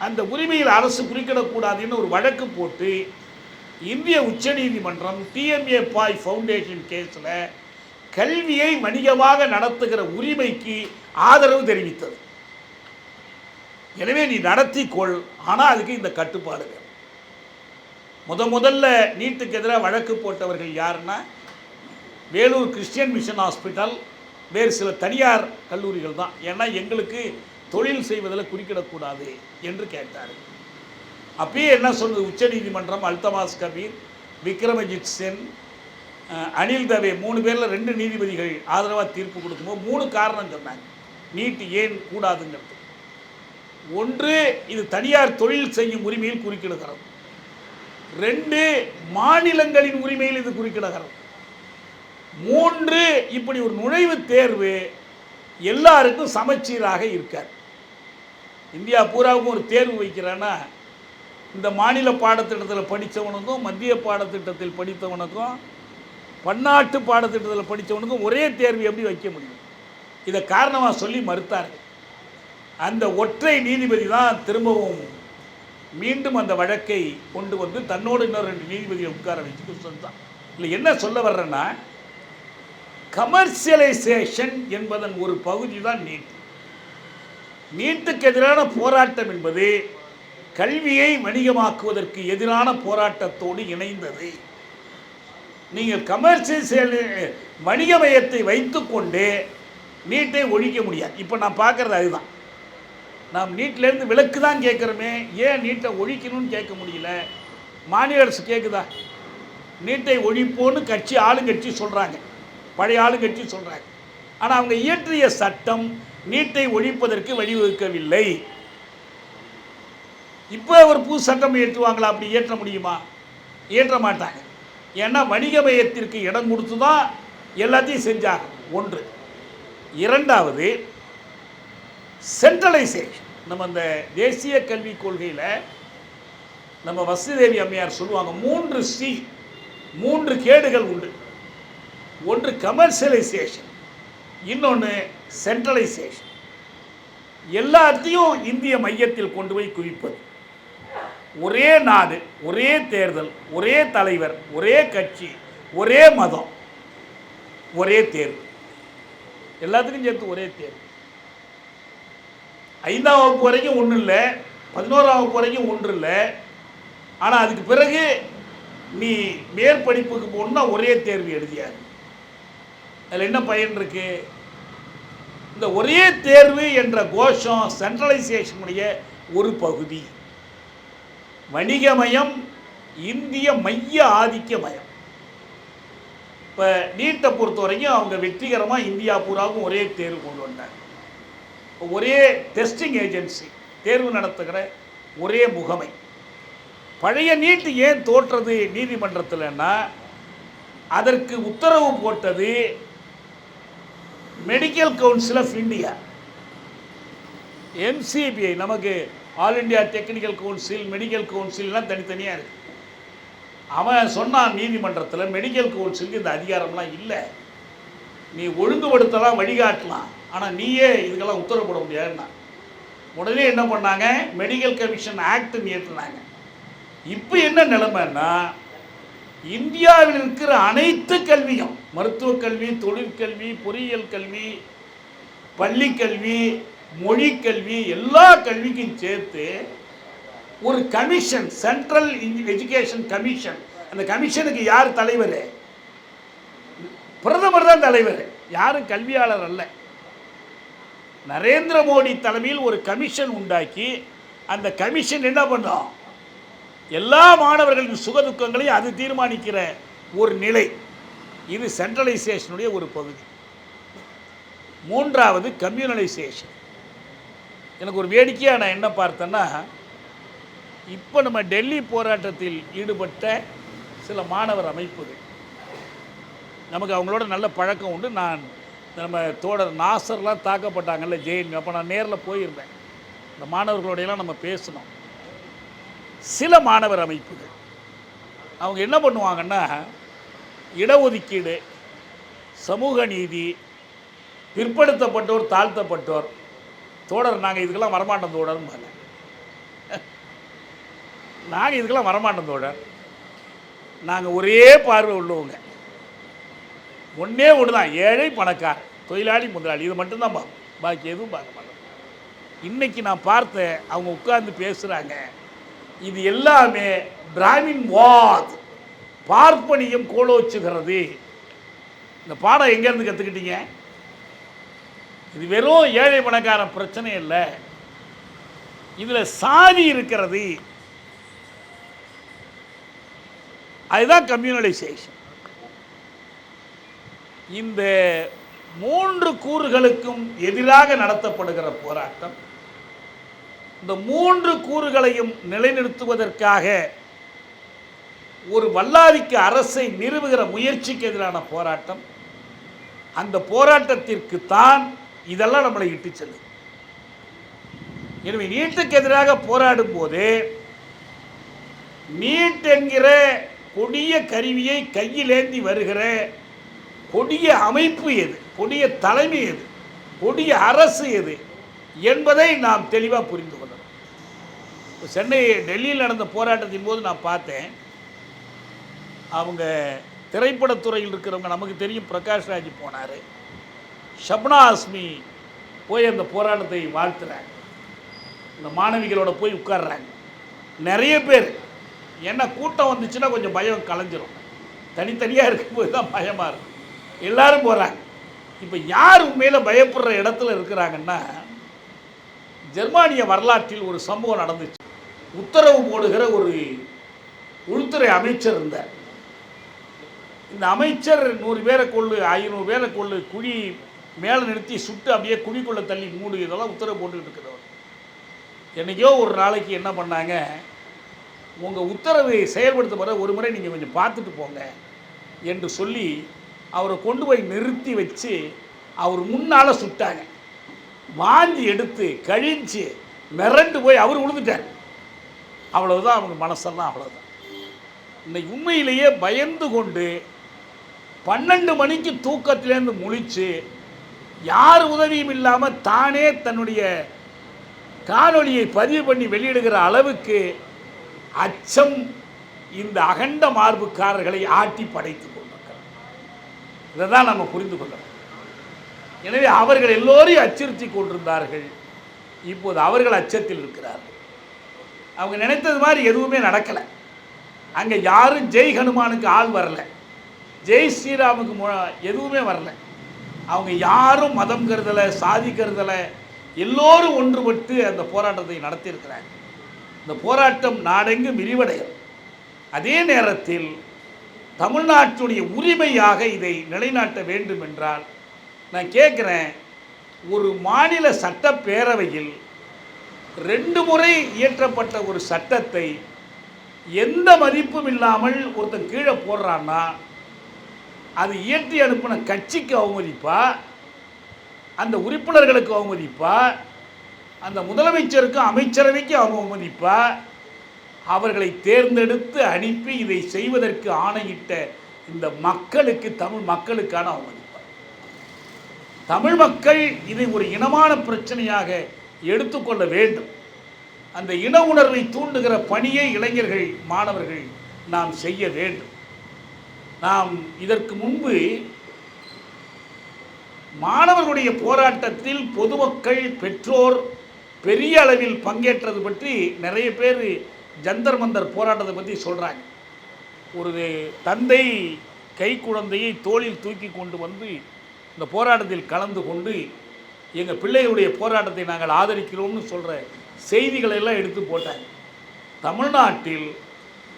அந்த உரிமையில் அரசு குறிக்கிடக்கூடாதுன்னு ஒரு வழக்கு போட்டு இந்திய உச்சநீதிமன்றம் டிஎம்ஏ பாய் ஃபவுண்டேஷன் கேஸில் கல்வியை வணிகமாக நடத்துகிற உரிமைக்கு ஆதரவு தெரிவித்தது. எனவே நீ நடத்திக்கொள், ஆனால் அதுக்கு இந்த கட்டுப்பாடு வேணும். முதல்ல நீட்டுக்கு எதிராக வழக்கு போட்டவர்கள் யாருன்னா, வேலூர் கிறிஸ்டியன் மிஷன் ஹாஸ்பிட்டல், வேறு சில தனியார் கல்லூரிகள் தான். ஏன்னா எங்களுக்கு தொழில் செய்வதில் குறுக்கிடக்கூடாது என்று கேட்டார். அப்பயே என்ன சொன்னது உச்சநீதிமன்றம்? அல்தமாஸ் கபீர், விக்ரமஜித் சென், அனில் தவே 3 பேரில் 2 நீதிபதிகள் ஆதரவாக தீர்ப்பு கொடுக்கும்போது 3 காரணம் சொன்னாங்க நீட்டு ஏன் கூடாதுங்கிறது. 1, இது தனியார் தொழில் செய்யும் உரிமையில் குறுக்கிடுகிறது. 2, மாநிலங்களின் உரிமையில் இது குறுக்கிடுகிறது. 3, இப்படி ஒரு நுழைவுத் தேர்வு எல்லாருக்கும் சமச்சீராக இருக்காது. இந்தியா பூராவுக்கும் ஒரு தேர்வு வைக்கிறேன்னா, இந்த மாநில பாடத்திட்டத்தில் படித்தவனுக்கும், மத்திய பாடத்திட்டத்தில் படித்தவனுக்கும், பன்னாட்டு பாடத்திட்டத்தில் படித்தவனுக்கும் ஒரே தேர்வு எப்படி வைக்க முடியும்? இதை காரணமாக சொல்லி மறுத்தார்கள். அந்த ஒற்றை நீதிபதி தான் திரும்பவும் மீண்டும் அந்த வழக்கை கொண்டு வந்து தன்னோடு இன்னொரு 2 நீதிபதியை உட்கார வச்சு சொன்னான். இல்லை, என்ன சொல்ல வர்றேன்னா, கமர்ஷியலைசேஷன் என்பதன் ஒரு பகுதி தான் நீட். நீட்டுக்கு எதிரான போராட்டம் என்பது கல்வியை வணிகமாக்குவதற்கு எதிரான போராட்டத்தோடு இணைந்தது. நீங்கள் கமர்ஷியல் வணிகமயத்தை வைத்துக்கொண்டு நீட்டை ஒழிக்க முடியாது. இப்போ நான் பார்க்குறது அதுதான். நாம் நீட்டிலேருந்து விலக்கு தான் கேட்குறோமே, ஏன் நீட்டை ஒழிக்கணும்னு கேட்க முடியல? மாநில அரசு கேட்குதா? நீட்டை ஒழிப்போன்னு ஆளுங்கட்சி சொல்கிறாங்க, பழைய ஆளுங்கட்சி சொல்கிறாங்க. ஆனால் அவங்க இயற்றிய சட்டம் நீட்டை ஒழிப்பதற்கு வழிவகுக்கவில்லை. இப்போ ஒரு புது சட்டம் இயற்றுவாங்களா? அப்படி இயற்ற முடியுமா? இயற்ற மாட்டாங்க. ஏன்னா வணிகமயத்திற்கு இடம் கொடுத்து தான் எல்லாத்தையும் செஞ்சாங்க. ஒன்று. இரண்டாவது, சென்ட்ரலைசேஷன். நம்ம இந்த தேசிய கல்விக் கொள்கையில் நம்ம வசுதேவி அம்மையார் சொல்லுவாங்க, 3C, 3 கேடுகள் உண்டு. ஒன்று கமர்ஷியலைசேஷன், இன்னொன்று சென்ட்ரலைசேஷன். எல்லாத்தையும் இந்திய மையத்தில் கொண்டு போய் குவிப்பது. ஒரே நாடு, ஒரே தேர்தல், ஒரே தலைவர், ஒரே கட்சி, ஒரே மதம், ஒரே தேர்வு, எல்லாத்துக்கும் சேர்த்து ஒரே தேர்வு. 5ஆம் வகுப்பு வரைக்கும் ஒன்றும் இல்லை, 11ஆம் வகுப்பு வரைக்கும் ஒன்றும் இல்லை. ஆனால் அதுக்கு பிறகு நீ மேற்படிப்புக்கு போகணுன்னா ஒரே தேர்வு எழுதியாரு. அதில் என்ன பயன் இருக்கு? இந்த ஒரே தேர்வு என்ற கோஷம் சென்ட்ரலைசேஷனுடைய ஒரு பகுதி. வணிகமயம், இந்திய மைய ஆதிக்க மயம். இப்போ நீட்டை பொறுத்த வரைக்கும் அவங்க வெற்றிகரமாக இந்தியா பூராவும் ஒரே தேர்வு கொண்டு வந்தாங்க. ஒரே டெஸ்டிங் ஏஜென்சி, தேர்வு நடத்துகிற ஒரே முகமை. பழைய நீட்டு ஏன் தோற்றது நீதிமன்றத்தில்னா, அதற்கு உத்தரவு போட்டது medical council of India, MCBI. நமக்கு all India technical council, medical கவுன்சில்லாம் தனித்தனியாக இருக்குது. அவன் சொன்னான் நீதிமன்றத்தில், மெடிக்கல் கவுன்சிலுக்கு இந்த அதிகாரம்லாம் இல்லை, நீ ஒழுங்குபடுத்தலாம், வழிகாட்டலாம், ஆனால் நீயே இதுக்கெல்லாம் உத்தரவு போட முடியாதுன்னா. உடனே என்ன பண்ணாங்க? மெடிக்கல் கமிஷன் ஆக்ட் இயற்றினாங்க. இப்போ என்ன நிலைமைன்னா, இந்தியாவில் இருக்கிற அனைத்து கல்வியும், மருத்துவக் கல்வி, தொழிற்கல்வி, பொறியியல் கல்வி, பள்ளிக்கல்வி, மொழிக்கல்வி, எல்லா கல்விக்கும் சேர்த்து ஒரு கமிஷன், சென்ட்ரல் எஜுகேஷன் கமிஷன். அந்த கமிஷனுக்கு யார் தலைவர்? பிரதமர் தான் தலைவர், யாரும் கல்வியாளர் அல்ல. நரேந்திர மோடி தலைமையில் ஒரு கமிஷன் உண்டாக்கி, அந்த கமிஷன் என்ன பண்ணோம்? எல்லா மாணவர்களின் சுகதுக்கங்களையும் அது தீர்மானிக்கிற ஒரு நிலை. இது சென்ட்ரலைசேஷனுடைய ஒரு பகுதி. மூன்றாவது கம்யூனலைசேஷன். எனக்கு ஒரு வேடிக்கையாக நான் என்ன பார்த்தேன்னா, இப்போ நம்ம டெல்லி போராட்டத்தில் ஈடுபட்ட சில மாணவர் அமைப்புகள், நமக்கு அவங்களோட நல்ல பழக்கம் உண்டு. நான் நம்ம தோழர் நாசர்லாம் தாக்கப்பட்டாங்கல்ல ஜெயின், அப்போ நான் நேரில் போயிருந்தேன். இந்த மாணவர்களோடையெல்லாம் நம்ம பேசணும். சில மாணவர் அமைப்புகள் அவங்க என்ன பண்ணுவாங்கன்னா, இடஒதுக்கீடு, சமூக நீதி, பிற்படுத்தப்பட்டோர், தாழ்த்தப்பட்டோர், தோழர் நாங்கள் இதுக்கெல்லாம் வரமாட்டோம் தோழர்பாங்க. நாங்கள் இதுக்கெல்லாம் வரமாட்டோம் தோழர், நாங்கள் ஒரே பார்வை உள்ளவங்க, ஒன்றே ஒன்று தான், ஏழை பணக்கார, தொழிலாளி முதலாளி, இது மட்டும்தான் பார்ப்போம், பாக்கி எதுவும் பார்க்க மாட்டோம். இன்றைக்கி நான் பார்த்தேன், அவங்க உட்கார்ந்து பேசுகிறாங்க, இது எல்லாமே பிராமின் வாத், பார்ப்பனியம் கோலோச்சுகிறது. இந்த பாடம் எங்கேருந்து கற்றுக்கிட்டீங்க? இது வெறும் ஏழை பணக்காரன் பிரச்சனை இல்லை, இதில் சாதி இருக்கிறது. அதுதான் கம்யூனலைசேஷன். இந்த 3 கூறுகளுக்கும் எதிராக நடத்தப்படுகிற போராட்டம், இந்த 3 கூறுகளையும் நிலைநிறுத்துவதற்காக ஒரு வல்லாதிக்க அரசை நிறுவுகிற முயற்சிக்கு எதிரான போராட்டம். அந்த போராட்டத்திற்கு தான் இதெல்லாம் நம்மளை இட்டு செல்லும். எனவே நீட்டுக்கு எதிராக போராடும் போது நீட் என்கிற கொடிய கருவியை கையிலேந்தி வருகிற கொடிய அமைப்பு எது, கொடிய தலைமை எது, கொடிய அரசு எது என்பதை நாம் தெளிவாக புரிந்து கொள்ளணும். சென்னை டெல்லியில் நடந்த போராட்டத்தின் போது நான் பார்த்தேன், அவங்க திரைப்படத்துறையில் இருக்கிறவங்க, நமக்கு தெரியும் பிரகாஷ் ராஜ் போனார், ஷப்னா ஆஸ்மி போய் அந்த போராட்டத்தை வாழ்த்துறாங்க, இந்த மாணவிகளோட போய் உட்கார்றாங்க. நிறைய பேர், ஏன்னா கூட்டம் வந்துச்சுன்னா கொஞ்சம் பயம் கலைஞ்சிரும், தனித்தனியாக இருக்கும்போது தான் பயமாக இருக்கும், எல்லாரும் போகிறாங்க. இப்போ யார் உண்மையில் பயப்படுற இடத்துல இருக்கிறாங்கன்னா, ஜெர்மானிய வரலாற்றில் ஒரு சம்பவம் நடந்துச்சு. உத்தரவு போடுகிற ஒரு உள்துறை அமைச்சர் இருந்தார். இந்த அமைச்சர் 100 பேரை கொள்ளு 500 பேரை கொள்ளு குழி மேலே நிறுத்தி சுட்டு அப்படியே குழிக்குள்ளே தள்ளி மூடு இதெல்லாம் உத்தரவு போட்டுக்கிட்டு இருக்கிறவர். என்றைக்கோ ஒரு நாளைக்கு என்ன பண்ணாங்க, உங்கள் உத்தரவை செயல்படுத்த போகிற ஒரு முறை நீங்கள் கொஞ்சம் பார்த்துட்டு போங்க என்று சொல்லி அவரை கொண்டு போய் நிறுத்தி வச்சு அவர் முன்னால் சுட்டாங்க. வாந்தி எடுத்து கழிஞ்சு மிரண்டு போய் அவர் விழுந்துட்டார். அவ்வளவுதான் அவங்க மனசெல்லாம், அவ்வளோதான். இன்னைக்கு உண்மையிலேயே பயந்து கொண்டு 12 மணிக்கு தூக்கத்திலேருந்து முழிச்சு யார் உதவியும் இல்லாமல் தானே தன்னுடைய காணொளியை பதிவு பண்ணி வெளியிடுகிற அளவுக்கு அச்சம் இந்த அகண்ட மார்புக்காரர்களை ஆட்டி படைத்து கொண்டிருக்கிறார். இதை தான் நம்ம புரிந்து கொள்ளணும். எனவே அவர்கள் எல்லோரையும் அச்சுறுத்தி கொண்டிருந்தார்கள். இப்போது அவர்கள் அச்சத்தில் இருக்கிறார்கள். அவங்க நினைத்தது மாதிரி எதுவுமே நடக்கலை. அங்கே யாரும் ஜெய் ஹனுமானுக்கு ஆள் வரல, ஜெய் ஸ்ரீராமுக்கு எதுவுமே வரல. அவங்க யாரும் மதம் கருதலை, சாதி கருதலை, எல்லோரும் ஒன்றுபட்டு அந்த போராட்டத்தை நடத்தியிருக்கிறாங்க. இந்த போராட்டம் நாடெங்கும் விரிவடையும். அதே நேரத்தில் தமிழ்நாட்டுடைய உரிமையாக இதை நிலைநாட்ட வேண்டும் என்றால் நான் கேட்குறேன், ஒரு மாநில சட்டப்பேரவையில் 2 முறை இயற்றப்பட்ட ஒரு சட்டத்தை எந்த மதிப்பும் இல்லாமல் ஒருத்தன் கீழே போடுறான்னா அது இயற்றி அனுப்பின கட்சிக்கு அவமதிப்பா, அந்த உறுப்பினர்களுக்கு அவமதிப்பா, அந்த முதலமைச்சருக்கும் அமைச்சரவைக்கு அவமதிப்பா, அவர்களை தேர்ந்தெடுத்து அனுப்பி இதை செய்வதற்கு ஆணையிட்ட இந்த மக்களுக்கு, தமிழ் மக்களுக்கான அவமதிப்பா. தமிழ் மக்கள் இதை ஒரு இனமான பிரச்சனையாக எடுத்துக்கொள்ள வேண்டும். அந்த இன உணர்வை தூண்டுகிற பணியை இளைஞர்கள், மாணவர்கள் நாம் செய்ய வேண்டும். நாம் இதற்கு முன்பு மாணவர்களுடைய போராட்டத்தில் பொதுமக்கள், பெற்றோர் பெரிய அளவில் பங்கேற்றது பற்றி நிறைய பேர் ஜந்தர் மந்தர் போராட்டத்தை பற்றி சொல்கிறாங்க. ஒரு தந்தை கை குழந்தையை தோளில் தூக்கி கொண்டு வந்து இந்த போராட்டத்தில் கலந்து கொண்டு எங்கள் பிள்ளைகளுடைய போராட்டத்தை நாங்கள் ஆதரிக்கிறோம்னு சொல்கிற செய்திகளை எல்லாம் எடுத்து போட்டாங்க. தமிழ்நாட்டில்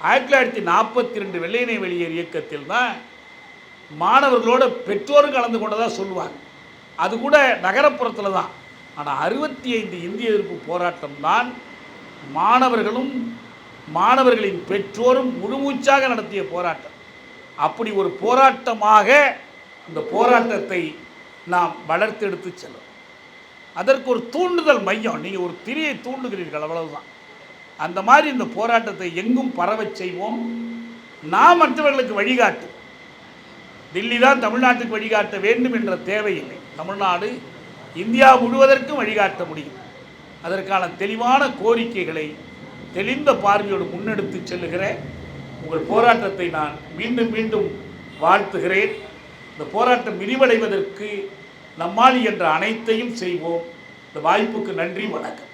1942 வெள்ளையனே வெளியேறு இயக்கத்தில் தான் மாணவர்களோட பெற்றோரும் கலந்து கொண்டதாக சொல்லுவாங்க. அது கூட நகரப்புறத்தில் தான். ஆனால் 65 இந்திய எதிர்ப்பு போராட்டம் தான் மாணவர்களும் மாணவர்களின் பெற்றோரும் முழுமூச்சாக நடத்திய போராட்டம். அப்படி ஒரு போராட்டமாக இந்த போராட்டத்தை நாம் வளர்த்தெடுத்து செல்லும். அதற்கு ஒரு தூண்டுதல் மையம், நீங்கள் ஒரு திரியை தூண்டுகிறீர்கள், அவ்வளவுதான். அந்த மாதிரி இந்த போராட்டத்தை எங்கும் பரவச் செய்வோம். நாம் மற்றவர்களுக்கு வழிகாட்டு. தில்லி தான் தமிழ்நாட்டுக்கு வழிகாட்ட வேண்டும் என்ற தேவையில்லை. தமிழ்நாடு இந்தியா முழுவதற்கும் வழிகாட்ட முடியும். அதற்கான தெளிவான கோரிக்கைகளை தெளிந்த பார்வையோடு முன்னெடுத்து செல்லுகிற உங்கள் போராட்டத்தை நான் மீண்டும் மீண்டும் வாழ்த்துகிறேன். இந்த போராட்டம் விரிவடைவதற்கு நம்மால் என்ற அனைத்தையும் செய்வோம். இந்த வாய்ப்புக்கு நன்றி, வணக்கம்.